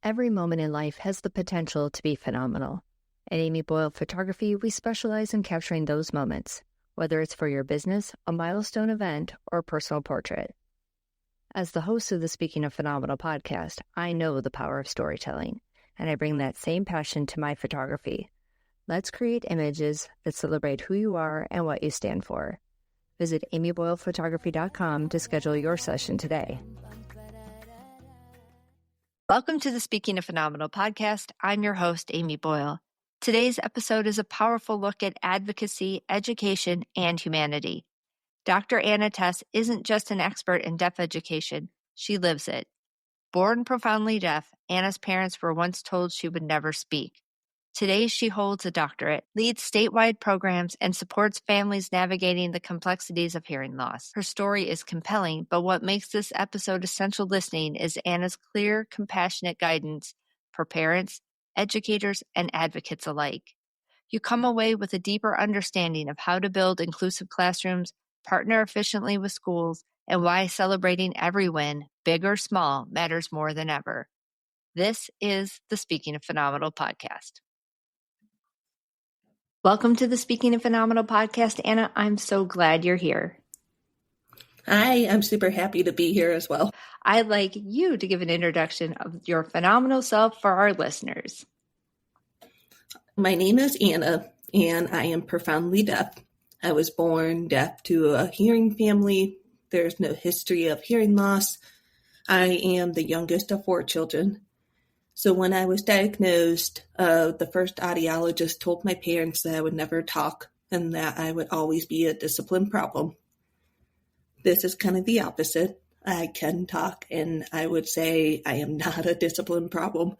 Every moment in life has the potential to be phenomenal. At Amy Boyle Photography, we specialize in capturing those moments, whether it's for your business, a milestone event, or a personal portrait. As the host of the Speaking of Phenomenal podcast, I know the power of storytelling, and I bring that same passion to my photography. Let's create images that celebrate who you are and what you stand for. Visit amyboylephotography.com to schedule your session today. Welcome to the Speaking of Phenomenal podcast. I'm your host, Amy Boyle. Today's episode is a powerful look at advocacy, education, and humanity. Dr. Tess isn't just an expert in deaf education, she lives it. Born profoundly deaf, Anna's parents were once told she would never speak. Today, she holds a doctorate, leads statewide programs, and supports families navigating the complexities of hearing loss. Her story is compelling, but what makes this episode essential listening is Anna's clear, compassionate guidance for parents, educators, and advocates alike. You come away with a deeper understanding of how to build inclusive classrooms, partner efficiently with schools, and why celebrating every win, big or small, matters more than ever. This is the Speaking of Phenomenal podcast. Welcome to the Speaking of Phenomenal podcast, Anna. I'm so glad you're here. Hi, I'm super happy to be here as well. I'd like you to give an introduction of your phenomenal self for our listeners. My name is Anna, and I am profoundly deaf. I was born deaf to a hearing family. There's no history of hearing loss. I am the youngest of 4 children. So when I was diagnosed, the first audiologist told my parents that I would never talk and that I would always be a discipline problem. This is kind of the opposite. I can talk, and I would say I am not a discipline problem.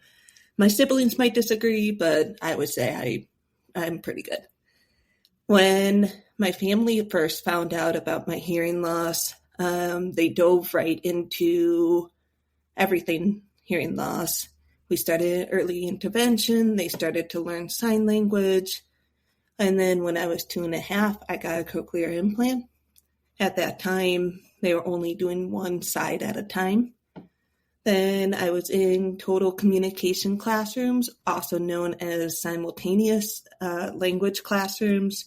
My siblings might disagree, but I would say I'm pretty good. When my family first found out about my hearing loss, they dove right into everything hearing loss. We started early intervention. They started to learn sign language. And then when I was 2.5, I got a cochlear implant. At that time, they were only doing one side at a time. Then I was in total communication classrooms, also known as simultaneous language classrooms.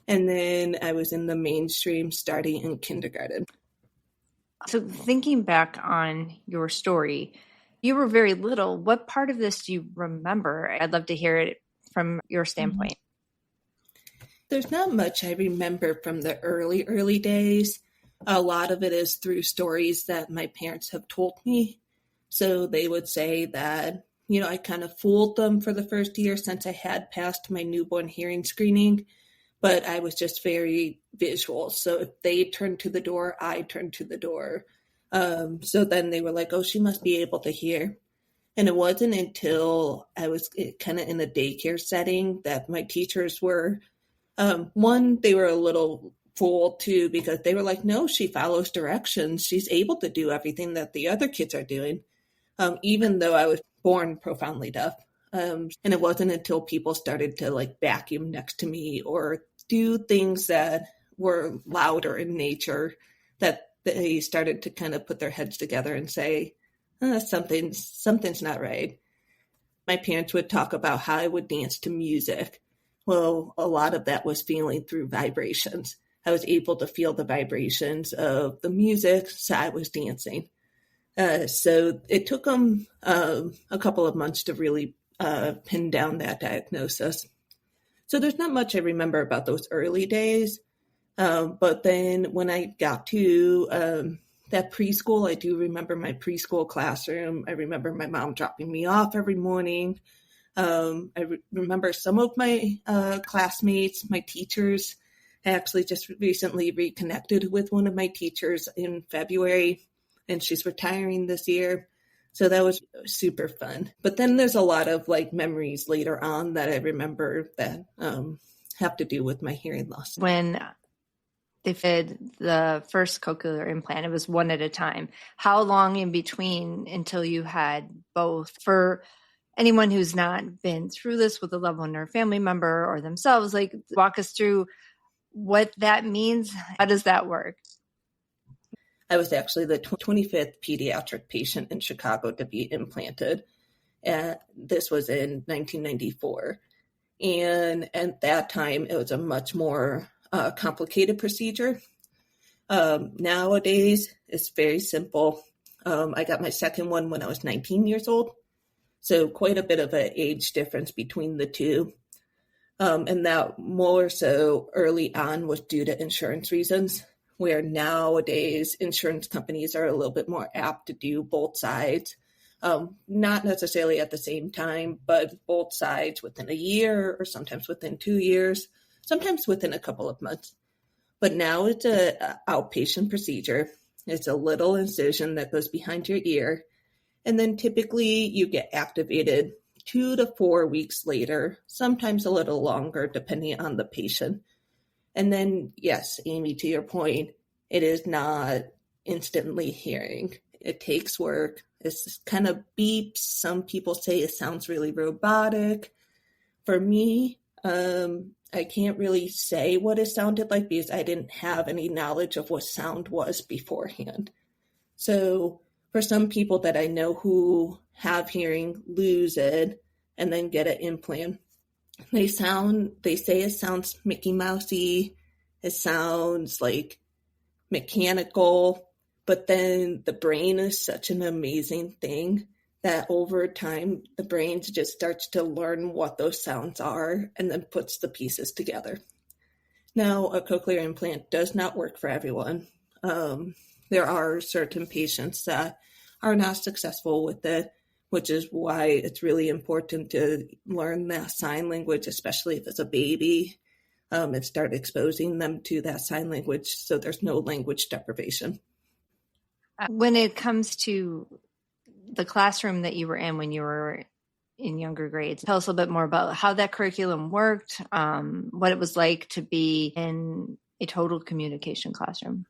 And then I was in the mainstream starting in kindergarten. So thinking back on your story, you were very little. What part of this do you remember? I'd love to hear it from your standpoint. There's not much I remember from the early days. A lot of it is through stories that my parents have told me. So they would say that, I kind of fooled them for the first year since I had passed my newborn hearing screening, but I was just very visual. So if they turned to the door, I turned to the door. So then they were like, oh, she must be able to hear. And it wasn't until I was kind of in a daycare setting that my teachers were, they were a little fooled too, because they were like, no, she follows directions. She's able to do everything that the other kids are doing, even though I was born profoundly deaf. And it wasn't until people started to vacuum next to me or do things that were louder in nature that they started to kind of put their heads together and say, something's not right. My parents would talk about how I would dance to music. Well, a lot of that was feeling through vibrations. I was able to feel the vibrations of the music, so I was dancing. So it took them a couple of months to really pin down that diagnosis. So there's not much I remember about those early days. But then when I got to that preschool, I do remember my preschool classroom. I remember my mom dropping me off every morning. I remember some of my classmates, my teachers. I actually just recently reconnected with one of my teachers in February, and she's retiring this year. So that was super fun. But then there's a lot of memories later on that I remember that have to do with my hearing loss. When they did the first cochlear implant, it was one at a time. How long in between until you had both? For anyone who's not been through this with a loved one or family member or themselves, walk us through what that means. How does that work? I was actually the 25th pediatric patient in Chicago to be implanted. This was in 1994. And at that time, it was a much more complicated procedure. Nowadays, it's very simple. I got my second one when I was 19 years old. So quite a bit of an age difference between the two. And that more so early on was due to insurance reasons, where nowadays insurance companies are a little bit more apt to do both sides. Not necessarily at the same time, but both sides within a year or sometimes within 2 years, sometimes within a couple of months. But now it's an outpatient procedure. It's a little incision that goes behind your ear. And then typically you get activated 2 to 4 weeks later, sometimes a little longer, depending on the patient. And then, yes, Amy, to your point, it is not instantly hearing. It takes work. It's kind of beeps. Some people say it sounds really robotic. For me, I can't really say what it sounded like because I didn't have any knowledge of what sound was beforehand. So for some people that I know who have hearing, lose it, and then get an implant, they say it sounds Mickey Mousey. It sounds like mechanical, but then the brain is such an amazing thing that over time, the brain just starts to learn what those sounds are and then puts the pieces together. Now, a cochlear implant does not work for everyone. There are certain patients that are not successful with it, which is why it's really important to learn that sign language, especially if it's a baby, and start exposing them to that sign language so there's no language deprivation. When it comes to the classroom that you were in when you were in younger grades, tell us a little bit more about how that curriculum worked, what it was like to be in a total communication classroom.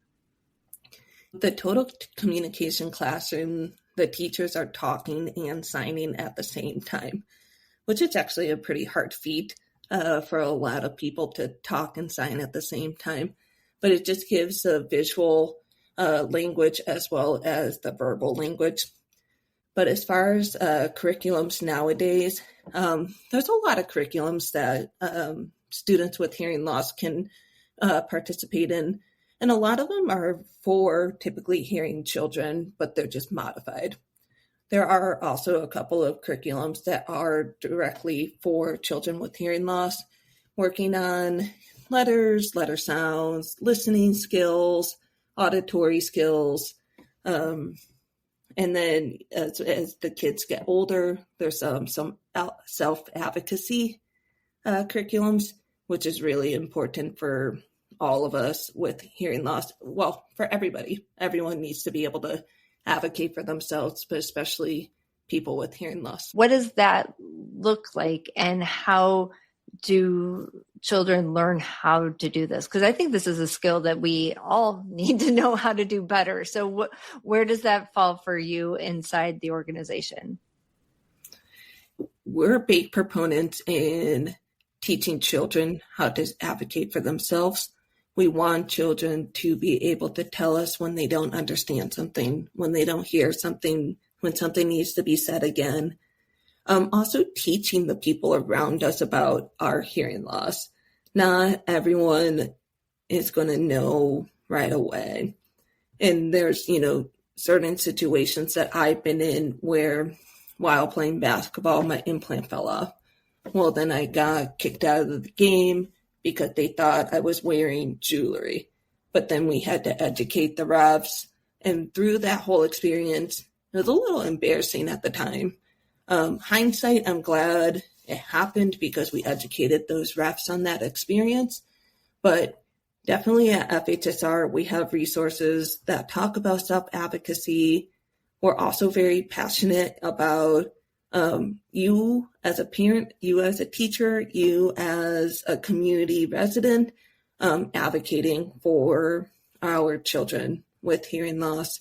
The total communication classroom, the teachers are talking and signing at the same time, which is actually a pretty hard feat for a lot of people to talk and sign at the same time. But it just gives a visual language as well as the verbal language. But as far as curriculums nowadays, there's a lot of curriculums that students with hearing loss can participate in. And a lot of them are for typically hearing children, but they're just modified. There are also a couple of curriculums that are directly for children with hearing loss, working on letters, letter sounds, listening skills, auditory skills. And then as the kids get older, there's some self-advocacy curriculums, which is really important for all of us with hearing loss. Well, for everybody. Everyone needs to be able to advocate for themselves, but especially people with hearing loss. What does that look like, and how do children learn how to do this? Because I think this is a skill that we all need to know how to do better. So where does that fall for you inside the organization? We're big proponents in teaching children how to advocate for themselves. We want children to be able to tell us when they don't understand something, when they don't hear something, when something needs to be said again. Also teaching the people around us about our hearing loss. Not everyone is going to know right away. And there's, certain situations that I've been in where while playing basketball, my implant fell off. Well, then I got kicked out of the game because they thought I was wearing jewelry. But then we had to educate the refs. And through that whole experience, it was a little embarrassing at the time. Hindsight, I'm glad it happened because we educated those refs on that experience. But definitely at FHSR, we have resources that talk about self-advocacy. We're also very passionate about you as a parent, you as a teacher, you as a community resident, advocating for our children with hearing loss.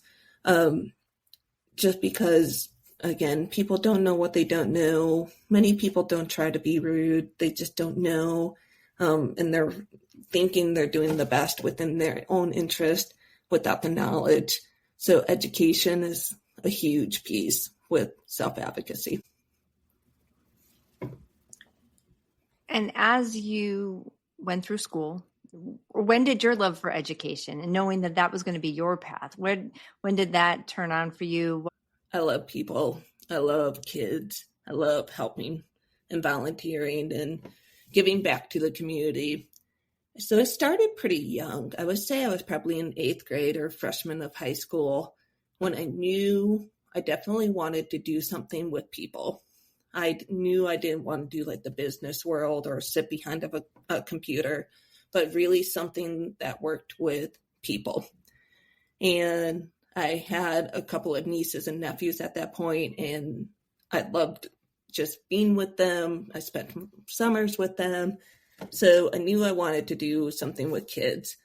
Just because, again, people don't know what they don't know. Many people don't try to be rude. They just don't know. And they're thinking they're doing the best within their own interest without the knowledge. So education is a huge piece with self-advocacy. And as you went through school, when did your love for education and knowing that that was going to be your path, when did that turn on for you? I love people. I love kids. I love helping and volunteering and giving back to the community. So it started pretty young. I would say I was probably in 8th grade or freshman of high school when I knew I definitely wanted to do something with people. I knew I didn't want to do like the business world or sit behind a computer, but really something that worked with people. And I had a couple of nieces and nephews at that point, and I loved just being with them. I spent summers with them. So I knew I wanted to do something with kids.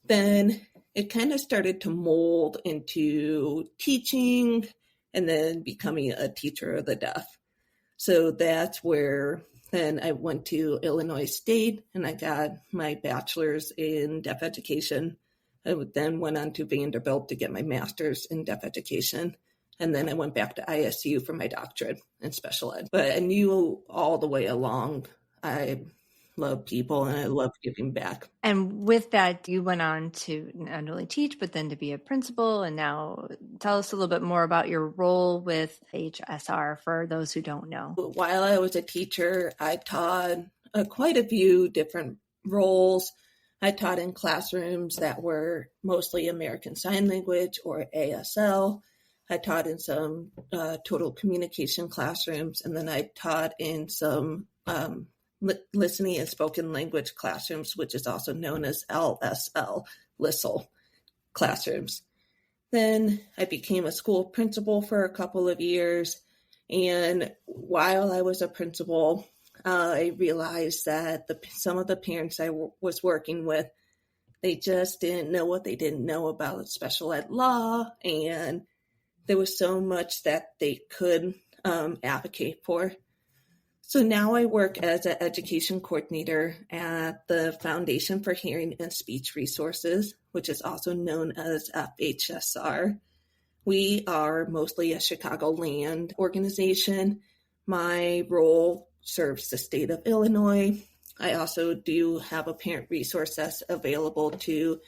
Then it kind of started to mold into teaching and then becoming a teacher of the deaf. So that's where then I went to Illinois State and I got my bachelor's in deaf education. I then went on to Vanderbilt to get my master's in deaf education. And then I went back to ISU for my doctorate in special ed. But I knew all the way along I love people and I love giving back. And with that, you went on to not only teach, but then to be a principal. And now tell us a little bit more about your role with HSR for those who don't know. While I was a teacher, I taught quite a few different roles. I taught in classrooms that were mostly American Sign Language or ASL. I taught in some total communication classrooms, and then I taught in some listening and spoken language classrooms, which is also known as LSL, LISL classrooms. Then I became a school principal for a couple of years. And while I was a principal, I realized that some of the parents I was working with, they just didn't know what they didn't know about special ed law. And there was so much that they could advocate for. So now I work as an education coordinator at the Foundation for Hearing and Speech Resources, which is also known as FHSR. We are mostly a Chicagoland organization. My role serves the state of Illinois. I also do have a parent resource that's available to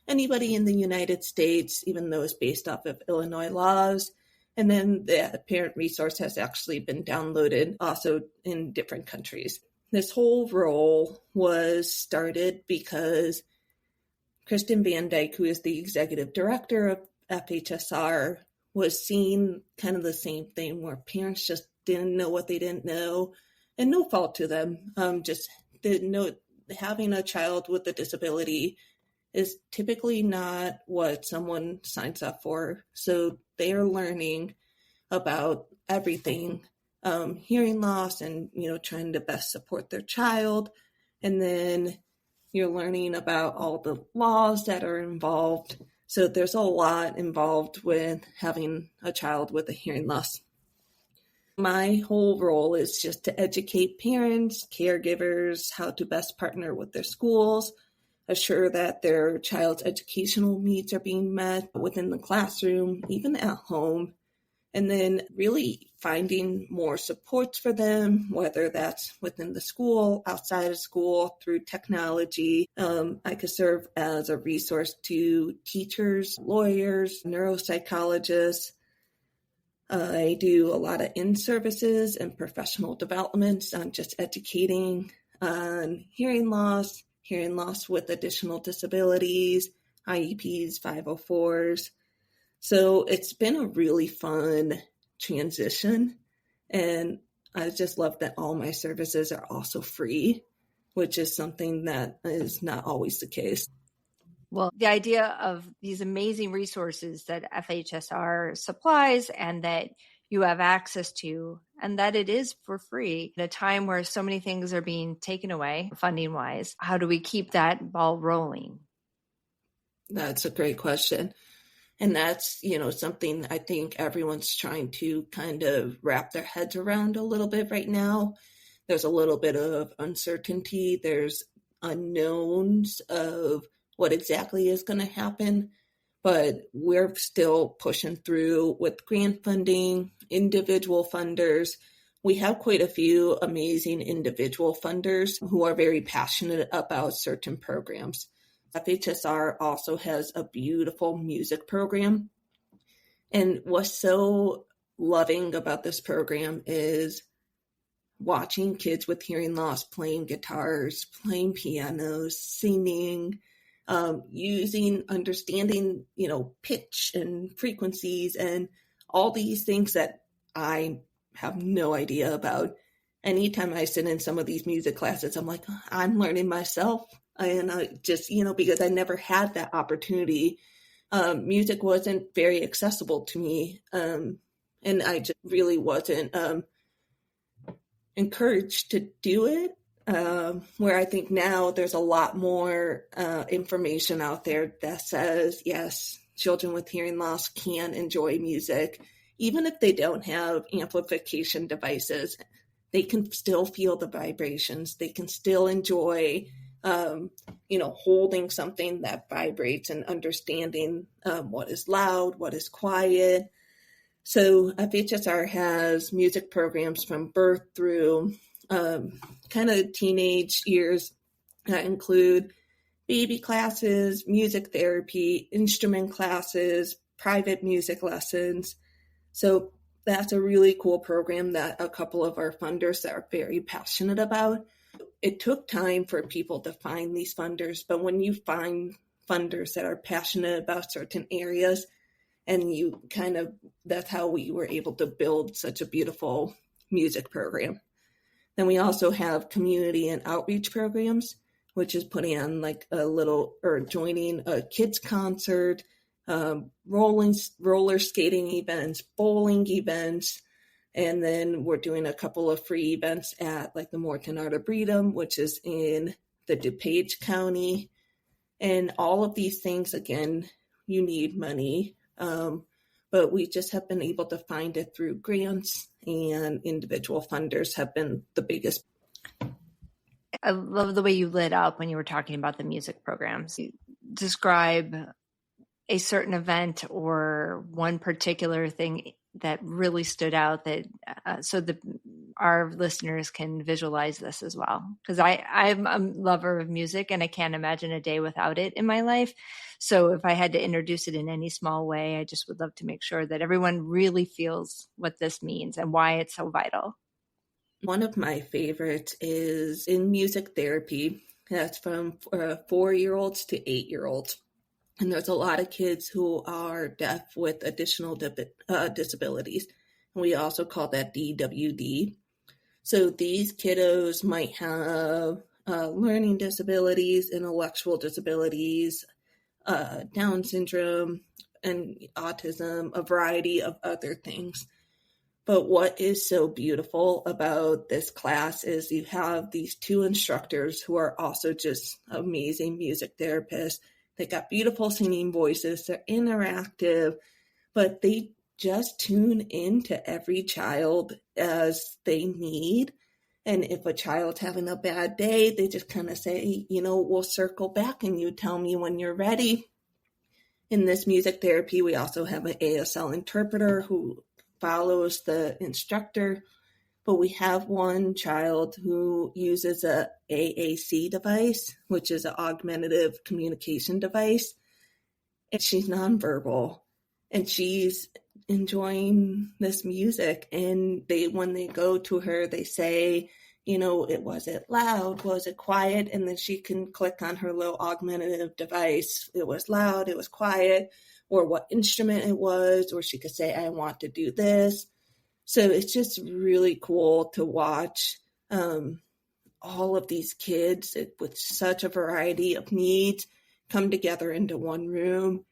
anybody in the United States, even though it's based off of Illinois laws. And then the parent resource has actually been downloaded also in different countries. This whole role was started because Kristen Van Dyke, who is the executive director of FHSR, was seeing kind of the same thing where parents just didn't know what they didn't know, and no fault to them. Just didn't know having a child with a disability is typically not what someone signs up for. So they are learning about everything, hearing loss and, trying to best support their child. And then you're learning about all the laws that are involved. So there's a lot involved with having a child with a hearing loss. My whole role is just to educate parents, caregivers, how to best partner with their schools, assure that their child's educational needs are being met within the classroom, even at home, and then really finding more supports for them, whether that's within the school, outside of school, through technology. I could serve as a resource to teachers, lawyers, neuropsychologists. I do a lot of in-services and professional developments on just educating on hearing loss with additional disabilities, IEPs, 504s. So it's been a really fun transition. And I just love that all my services are also free, which is something that is not always the case. Well, the idea of these amazing resources that FHSR supplies and that you have access to, and that it is for free at a time where so many things are being taken away funding wise. How do we keep that ball rolling? That's a great question. And that's, something I think everyone's trying to kind of wrap their heads around a little bit right now. There's a little bit of uncertainty. There's unknowns of what exactly is going to happen. But we're still pushing through with grant funding, individual funders. We have quite a few amazing individual funders who are very passionate about certain programs. FHSR also has a beautiful music program. And what's so loving about this program is watching kids with hearing loss playing guitars, playing pianos, singing, understanding, pitch and frequencies and all these things that I have no idea about. Anytime I sit in some of these music classes, I'm like, I'm learning myself. And I just, because I never had that opportunity. Music wasn't very accessible to me. And I just really wasn't encouraged to do it. Where I think now there's a lot more information out there that says, yes, children with hearing loss can enjoy music. Even if they don't have amplification devices, they can still feel the vibrations. They can still enjoy, holding something that vibrates and understanding what is loud, what is quiet. So FHSR has music programs from birth through kind of teenage years that include baby classes, music therapy, instrument classes, private music lessons. So that's a really cool program that a couple of our funders that are very passionate about. It took time for people to find these funders, but when you find funders that are passionate about certain areas, and that's how we were able to build such a beautiful music program. Then we also have community and outreach programs, which is putting on joining a kids concert, roller skating events, bowling events. And then we're doing a couple of free events at the Morton Arboretum, which is in the DuPage County. And all of these things, again, you need money. But we just have been able to find it through grants, and individual funders have been the biggest. I love the way you lit up when you were talking about the music programs. You describe a certain event or one particular thing that really stood out so our listeners can visualize this as well. Because I'm a lover of music and I can't imagine a day without it in my life. So if I had to introduce it in any small way, I just would love to make sure that everyone really feels what this means and why it's so vital. One of my favorites is in music therapy. That's from 4-year-olds to 8-year-olds. And there's a lot of kids who are deaf with additional disabilities. And we also call that DWD. So these kiddos might have learning disabilities, intellectual disabilities, Down syndrome, and autism, a variety of other things. But what is so beautiful about this class is you have these 2 instructors who are also just amazing music therapists. They got beautiful singing voices. They're interactive, but they just tune into every child as they need. And if a child's having a bad day, they just kind of say, we'll circle back and you tell me when you're ready. In this music therapy, we also have an ASL interpreter who follows the instructor. But we have one child who uses a AAC device, which is an augmentative communication device. And she's nonverbal and she's enjoying this music. And when they go to her, they say, was it loud? Was it quiet? And then she can click on her little augmentative device. It was loud, it was quiet, or what instrument it was, or she could say, I want to do this. So it's just really cool to watch all of these kids with such a variety of needs come together into one room.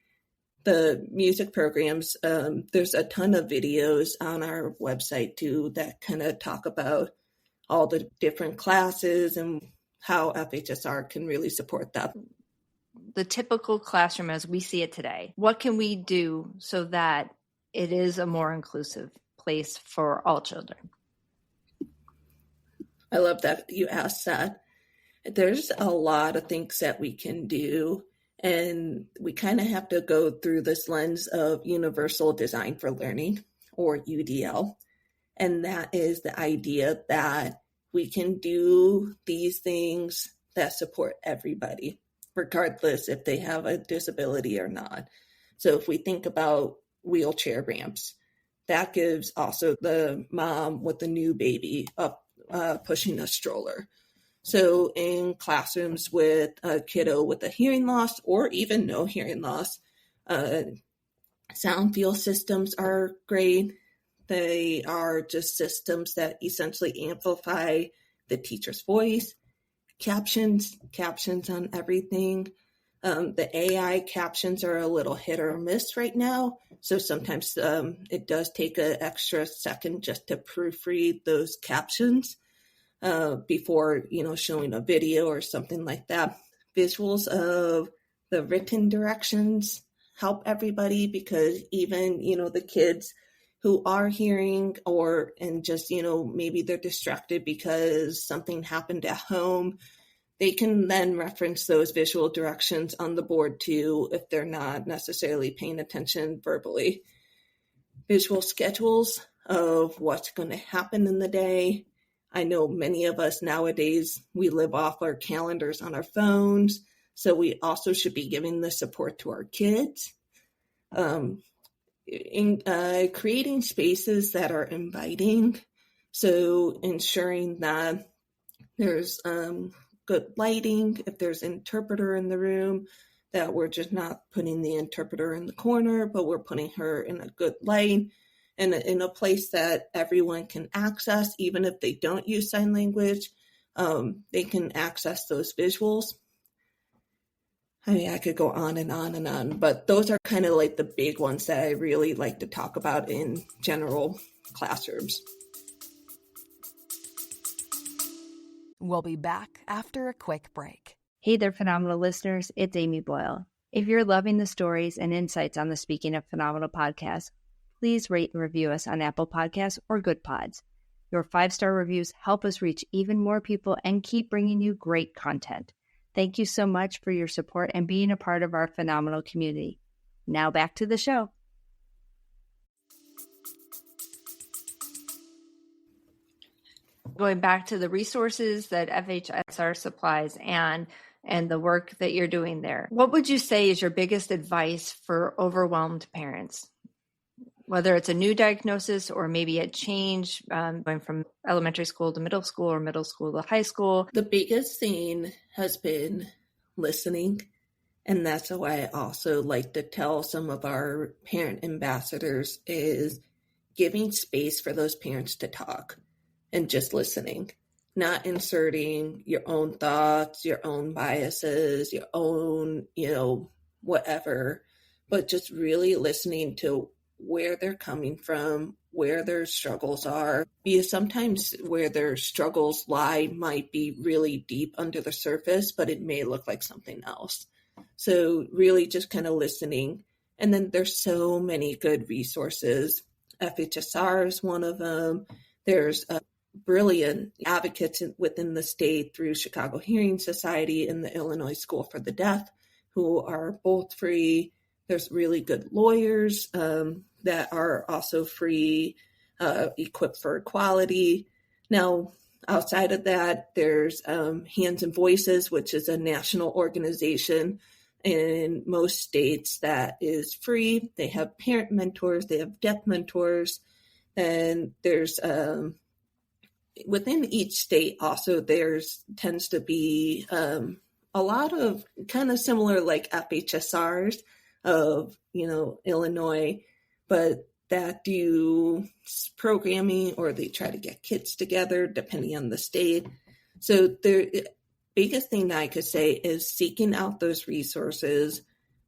The music programs, there's a ton of videos on our website too that kind of talk about all the different classes and how FHSR can really support that. The typical classroom as we see it today, what can we do so that it is a more inclusive place for all children? I love that you asked that. There's a lot of things that we can do, and we kind of have to go through this lens of Universal Design for Learning, or UDL. And that is the idea that we can do these things that support everybody, regardless if they have a disability or not. So if we think about wheelchair ramps, that gives also the mom with the new baby up pushing a stroller. So in classrooms with a kiddo with a hearing loss or even no hearing loss, sound field systems are great. They are just systems that essentially amplify the teacher's voice, captions on everything. The AI captions are a little hit or miss right now. So sometimes it does take an extra second just to proofread those captions before, showing a video or something like that. Visuals of the written directions help everybody because even, the kids who are hearing and just, maybe they're distracted because something happened at home, they can then reference those visual directions on the board too if they're not necessarily paying attention verbally. Visual schedules of what's going to happen in the day. I know many of us nowadays, we live off our calendars on our phones, so we also should be giving the support to our kids. In creating spaces that are inviting, so ensuring that there's good lighting, if there's an interpreter in the room, that we're just not putting the interpreter in the corner, but we're putting her in a good light and in a place that everyone can access, even if they don't use sign language, they can access those visuals. I mean, I could go on and on and on, but those are kind of like the big ones that I really like to talk about in general classrooms. We'll be back after a quick break. Hey there, Phenomenal listeners. It's Amy Boyle. If you're loving the stories and insights on the Speaking of Phenomenal podcast, please rate and review us on Apple Podcasts or Good Pods. Your 5-star reviews help us reach even more people and keep bringing you great content. Thank you so much for your support and being a part of our phenomenal community. Now back to the show. Going back to the resources that FHSR supplies and the work that you're doing there, what would you say is your biggest advice for overwhelmed parents? Whether it's a new diagnosis or maybe a change going from elementary school to middle school or middle school to high school. The biggest thing has been listening. And that's why I also like to tell some of our parent ambassadors is giving space for those parents to talk and just listening, not inserting your own thoughts, your own biases, your own, whatever, but just really listening to where they're coming from, where their struggles are, because sometimes where their struggles lie might be really deep under the surface, but it may look like something else. So really just kind of listening. And then there's so many good resources. FHSR is one of them. There's brilliant advocates within the state through Chicago Hearing Society and the Illinois School for the Deaf, who are both free. There's really good lawyers that are also free, equipped for equality. Now, outside of that, there's Hands and Voices, which is a national organization in most states that is free. They have parent mentors, they have deaf mentors, and there's within each state also tends to be a lot of kind of similar like FHSRs of, Illinois, but that do programming or they try to get kids together depending on the state. So the biggest thing that I could say is seeking out those resources,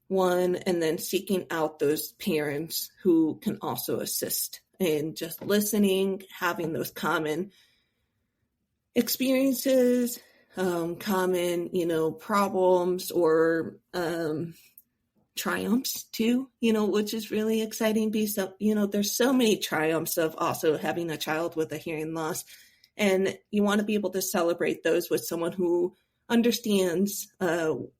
one, and then seeking out those parents who can also assist in just listening, having those common experiences, common, problems or triumphs too, which is really exciting because, there's so many triumphs of also having a child with a hearing loss. And you want to be able to celebrate those with someone who understands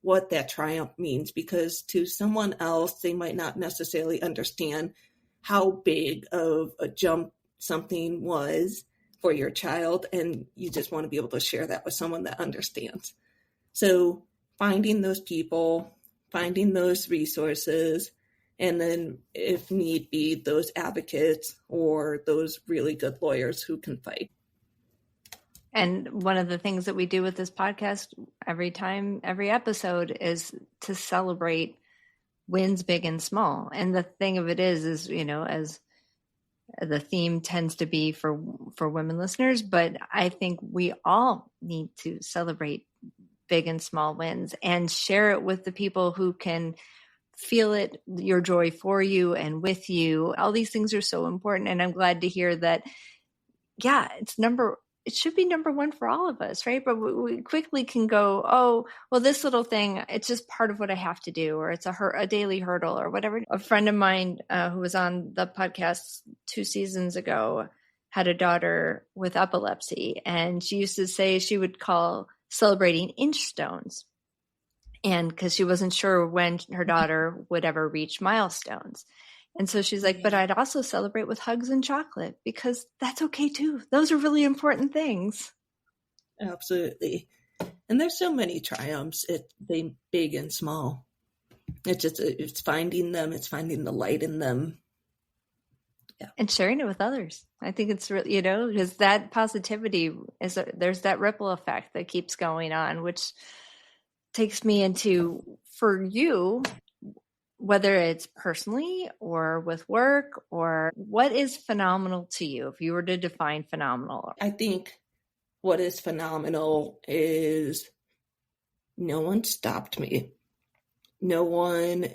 what that triumph means, because to someone else, they might not necessarily understand how big of a jump something was for your child, and you just want to be able to share that with someone that understands. So finding those people, finding those resources, and then if need be, those advocates or those really good lawyers who can fight. And one of the things that we do with this podcast every episode is to celebrate wins big and small. And the thing of it is, as the theme tends to be for women listeners, but I think we all need to celebrate big and small wins and share it with the people who can feel it, your joy for you and with you. All these things are so important. And I'm glad to hear that, yeah, it should be number one for all of us, right? But we quickly can go, oh, well, this little thing, it's just part of what I have to do, or it's a daily hurdle or whatever. A friend of mine who was on the podcast 2 seasons ago had a daughter with epilepsy, and she used to say she would call celebrating inch stones. And because she wasn't sure when her daughter would ever reach milestones. And so she's like, but I'd also celebrate with hugs and chocolate because that's okay too. Those are really important things. Absolutely. And there's so many triumphs, they big and small. It's finding them, it's finding the light in them. Yeah. And sharing it with others. I think it's really, because that positivity there's that ripple effect that keeps going on, which takes me into, for you, whether it's personally or with work, or what is phenomenal to you if you were to define phenomenal? I think what is phenomenal is no one stopped me. No one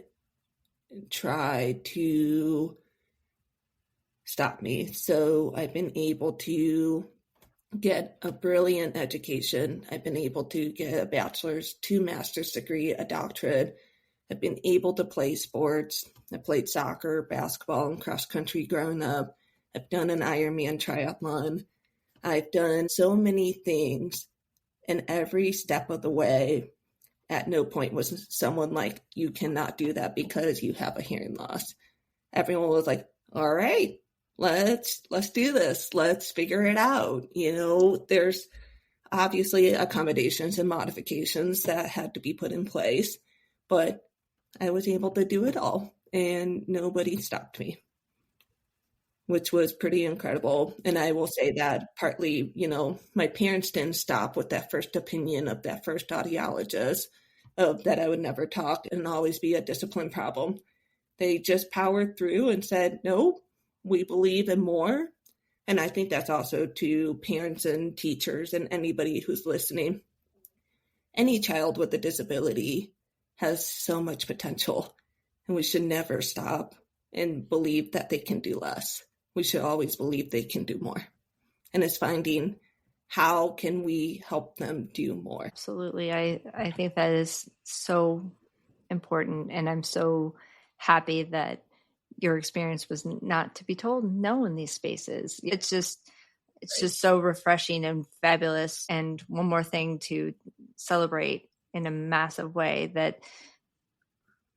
tried to stop me. So I've been able to get a brilliant education. I've been able to get a bachelor's, 2 master's degree, a doctorate. I've been able to play sports. I played soccer, basketball, and cross country growing up. I've done an Ironman triathlon. I've done so many things, and every step of the way, at no point was someone like, you cannot do that because you have a hearing loss. Everyone was like, all right, let's do this. Let's figure it out. There's obviously accommodations and modifications that had to be put in place, but I was able to do it all, and nobody stopped me, which was pretty incredible. And I will say that partly, my parents didn't stop with that first opinion of that first audiologist of that I would never talk and always be a discipline problem. They just powered through and said, no, we believe in more. And I think that's also to parents and teachers and anybody who's listening. Any child with a disability has so much potential, and we should never stop and believe that they can do less. We should always believe they can do more. And it's finding how can we help them do more. Absolutely. I think that is so important. And I'm so happy that your experience was not to be told no in these spaces. It's just so refreshing and fabulous. And one more thing to celebrate in a massive way, that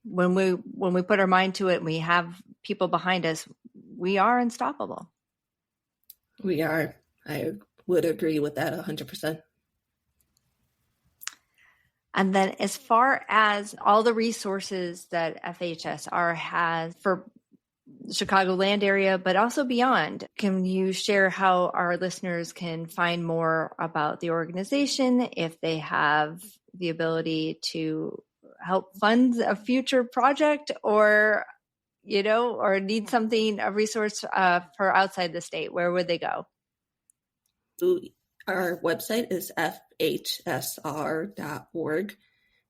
when we put our mind to it and we have people behind us, we are unstoppable. We are. I would agree with that 100%. And then as far as all the resources that FHSR has for the Chicagoland area, but also beyond, can you share how our listeners can find more about the organization if they have the ability to help fund a future project, or need something, a resource for outside the state? Where would they go? Our website is fhsr.org.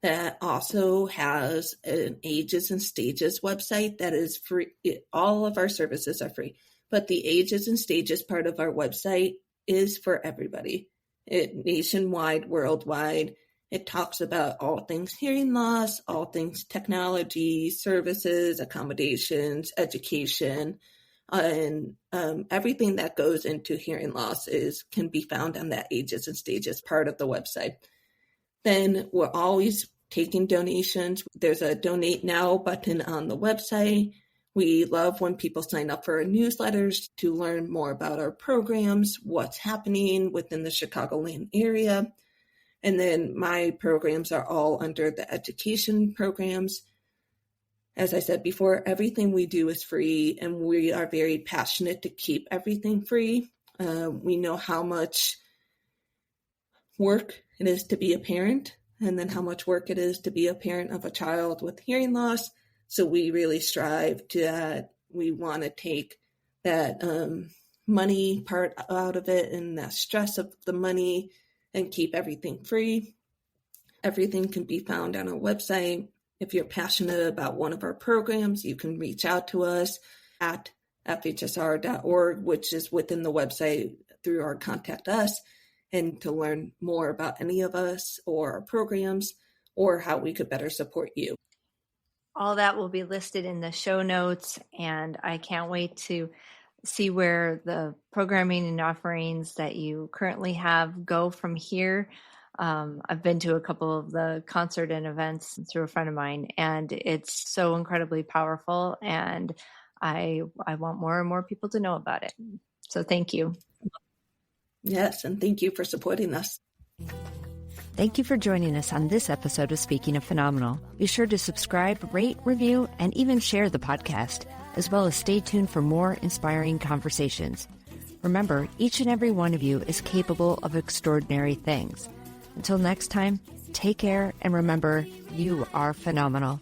That also has an Ages and Stages website that is free. All of our services are free, but the Ages and Stages part of our website is for everybody. Nationwide, worldwide. It talks about all things hearing loss, all things technology, services, accommodations, education, and everything that goes into hearing loss can be found on that Ages and Stages part of the website. Then we're always taking donations. There's a donate now button on the website. We love when people sign up for our newsletters to learn more about our programs, what's happening within the Chicagoland area. And then my programs are all under the education programs. As I said before, everything we do is free, and we are very passionate to keep everything free. We know how much work it is to be a parent, and then how much work it is to be a parent of a child with hearing loss. So we really strive to that. We want to take that money part out of it and that stress of the money and keep everything free. Everything can be found on our website. If you're passionate about one of our programs, you can reach out to us at fhsr.org, which is within the website through our Contact Us, and to learn more about any of us or our programs or how we could better support you. All that will be listed in the show notes, and I can't wait to see where the programming and offerings that you currently have go from here. I've been to a couple of the concert and events through a friend of mine, and it's so incredibly powerful, and I want more and more people to know about it. So thank you. Yes, and thank you for supporting us. Thank you for joining us on this episode of Speaking of Phenomenal. Be sure to subscribe, rate, review, and even share the podcast, as well as stay tuned for more inspiring conversations. Remember, each and every one of you is capable of extraordinary things. Until next time, take care and remember, you are phenomenal.